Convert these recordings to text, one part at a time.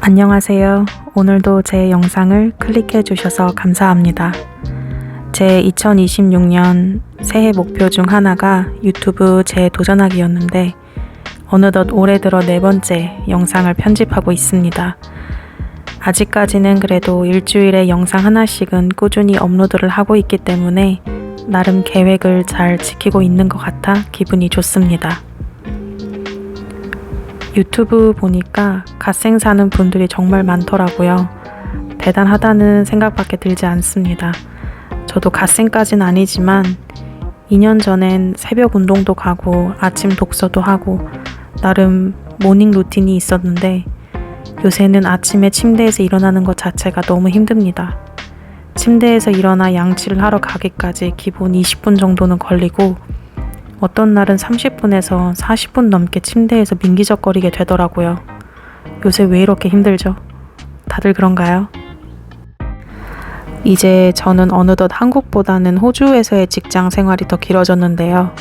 안녕하세요. 오늘도 제 영상을 클릭해 주셔서 감사합니다. 제 2026년 새해 목표 중 하나가 유튜브 재도전하기였는데 어느덧 올해 들어 4번째 영상을 편집하고 있습니다. 아직까지는 그래도 일주일에 영상 하나씩은 꾸준히 업로드를 하고 있기 때문에 나름 계획을 잘 지키고 있는 것 같아 기분이 좋습니다. 유튜브 보니까 갓생 사는 분들이 정말 많더라고요. 대단하다는 생각밖에 들지 않습니다. 저도 갓생까진 아니지만 2년 전엔 새벽 운동도 가고 아침 독서도 하고 나름 모닝 루틴이 있었는데 요새는 아침에 침대에서 일어나는 것 자체가 너무 힘듭니다. 침대에서 일어나 양치를 하러 가기까지 기본 20분 정도는 걸리고 어떤 날은 30분에서 40분 넘게 침대에서 민기적거리게 되더라고요. 요새 왜 이렇게 힘들죠? 다들 그런가요? 이제 저는 어느덧 한국보다는 호주에서의 직장 생활이 더 길어졌는데요.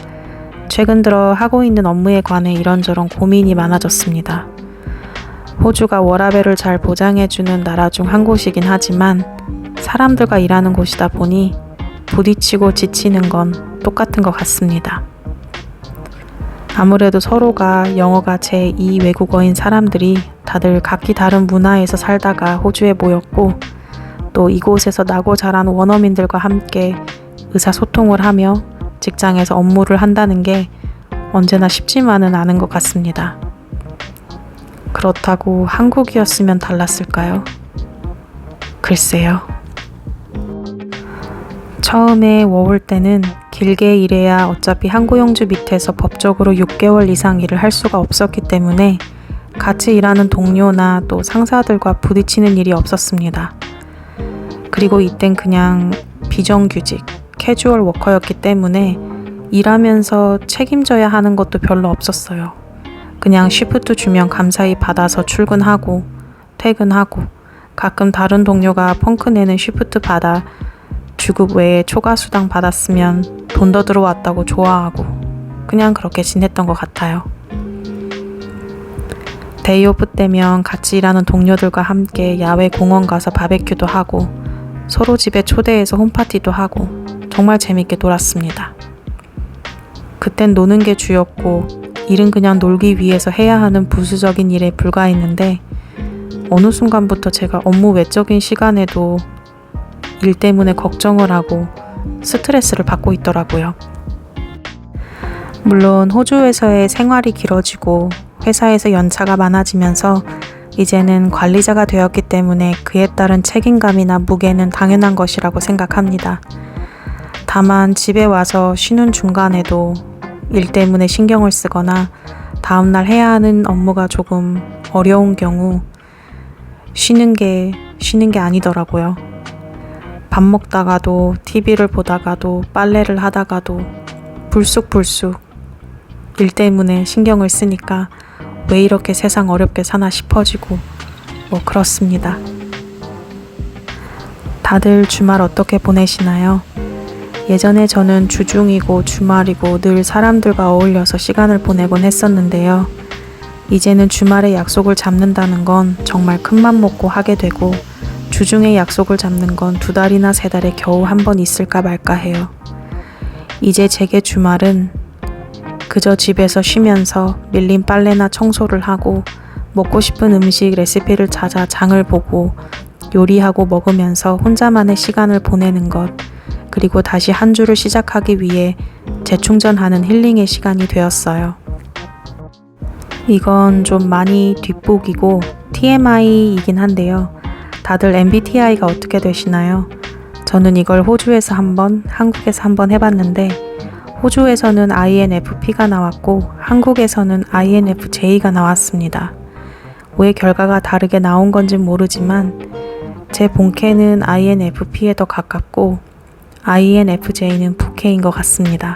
최근 들어 하고 있는 업무에 관해 이런저런 고민이 많아졌습니다. 호주가 워라밸을 잘 보장해주는 나라 중 한 곳이긴 하지만 사람들과 일하는 곳이다 보니 부딪히고 지치는 건 똑같은 것 같습니다. 아무래도 서로가 영어가 제2 외국어인 사람들이 다들 각기 다른 문화에서 살다가 호주에 모였고 또 이곳에서 나고 자란 원어민들과 함께 의사소통을 하며 직장에서 업무를 한다는 게 언제나 쉽지만은 않은 것 같습니다. 그렇다고 한국이었으면 달랐을까요? 글쎄요. 처음에 워홀 때는 길게 일해야 어차피 항구용주 밑에서 법적으로 6개월 이상 일을 할 수가 없었기 때문에 같이 일하는 동료나 또 상사들과 부딪히는 일이 없었습니다. 그리고 이땐 그냥 비정규직, 캐주얼 워커였기 때문에 일하면서 책임져야 하는 것도 별로 없었어요. 그냥 쉬프트 주면 감사히 받아서 출근하고 퇴근하고 가끔 다른 동료가 펑크 내는 쉬프트 받아 주급 외에 초과 수당 받았으면 돈 더 들어왔다고 좋아하고 그냥 그렇게 지냈던 것 같아요. 데이오프 때면 같이 일하는 동료들과 함께 야외 공원 가서 바베큐도 하고 서로 집에 초대해서 홈파티도 하고 정말 재밌게 놀았습니다. 그땐 노는 게 주였고 일은 그냥 놀기 위해서 해야 하는 부수적인 일에 불과했는데 어느 순간부터 제가 업무 외적인 시간에도 일 때문에 걱정을 하고 스트레스를 받고 있더라고요. 물론 호주에서의 생활이 길어지고 회사에서 연차가 많아지면서 이제는 관리자가 되었기 때문에 그에 따른 책임감이나 무게는 당연한 것이라고 생각합니다. 다만 집에 와서 쉬는 중간에도 일 때문에 신경을 쓰거나 다음날 해야 하는 업무가 조금 어려운 경우 쉬는 게 아니더라고요. 밥 먹다가도 TV를 보다가도 빨래를 하다가도 불쑥불쑥 일 때문에 신경을 쓰니까 왜 이렇게 세상 어렵게 사나 싶어지고 그렇습니다. 다들 주말 어떻게 보내시나요? 예전에 저는 주중이고 주말이고 늘 사람들과 어울려서 시간을 보내곤 했었는데요. 이제는 주말에 약속을 잡는다는 건 정말 큰맘 먹고 하게 되고 주중에 약속을 잡는 건 2달이나 3달에 겨우 한 번 있을까 말까 해요. 이제 제게 주말은 그저 집에서 쉬면서 밀린 빨래나 청소를 하고 먹고 싶은 음식 레시피를 찾아 장을 보고 요리하고 먹으면서 혼자만의 시간을 보내는 것 그리고 다시 한 주를 시작하기 위해 재충전하는 힐링의 시간이 되었어요. 이건 좀 많이 뒷북이고 TMI이긴 한데요. 다들 MBTI가 어떻게 되시나요? 저는 이걸 호주에서 한번, 한국에서 한번 해봤는데 호주에서는 INFP가 나왔고 한국에서는 INFJ가 나왔습니다. 왜 결과가 다르게 나온 건지 모르지만 제 본캐는 INFP에 더 가깝고 INFJ는 부캐인 것 같습니다.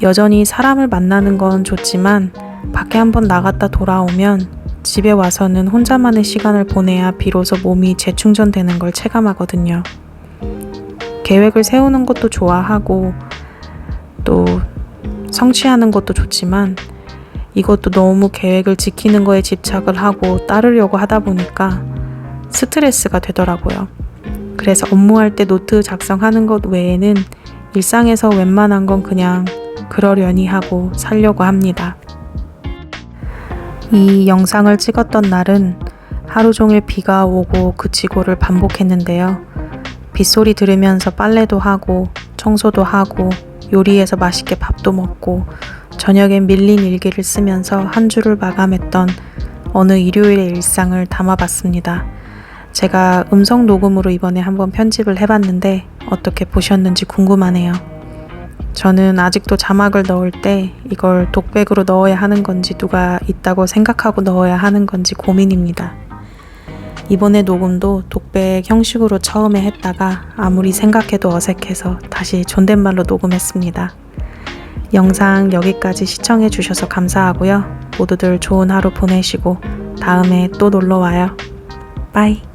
여전히 사람을 만나는 건 좋지만 밖에 한번 나갔다 돌아오면 집에 와서는 혼자만의 시간을 보내야 비로소 몸이 재충전되는 걸 체감하거든요. 계획을 세우는 것도 좋아하고 또 성취하는 것도 좋지만 이것도 너무 계획을 지키는 거에 집착을 하고 따르려고 하다 보니까 스트레스가 되더라고요. 그래서 업무할 때 노트 작성하는 것 외에는 일상에서 웬만한 건 그냥 그러려니 하고 살려고 합니다. 이 영상을 찍었던 날은 하루 종일 비가 오고 그치고를 반복했는데요. 빗소리 들으면서 빨래도 하고 청소도 하고 요리해서 맛있게 밥도 먹고 저녁엔 밀린 일기를 쓰면서 한 주를 마감했던 어느 일요일의 일상을 담아봤습니다. 제가 음성 녹음으로 이번에 한번 편집을 해봤는데 어떻게 보셨는지 궁금하네요. 저는 아직도 자막을 넣을 때 이걸 독백으로 넣어야 하는 건지 누가 있다고 생각하고 넣어야 하는 건지 고민입니다. 이번에 녹음도 독백 형식으로 처음에 했다가 아무리 생각해도 어색해서 다시 존댓말로 녹음했습니다. 영상 여기까지 시청해 주셔서 감사하고요. 모두들 좋은 하루 보내시고 다음에 또 놀러와요. 빠이.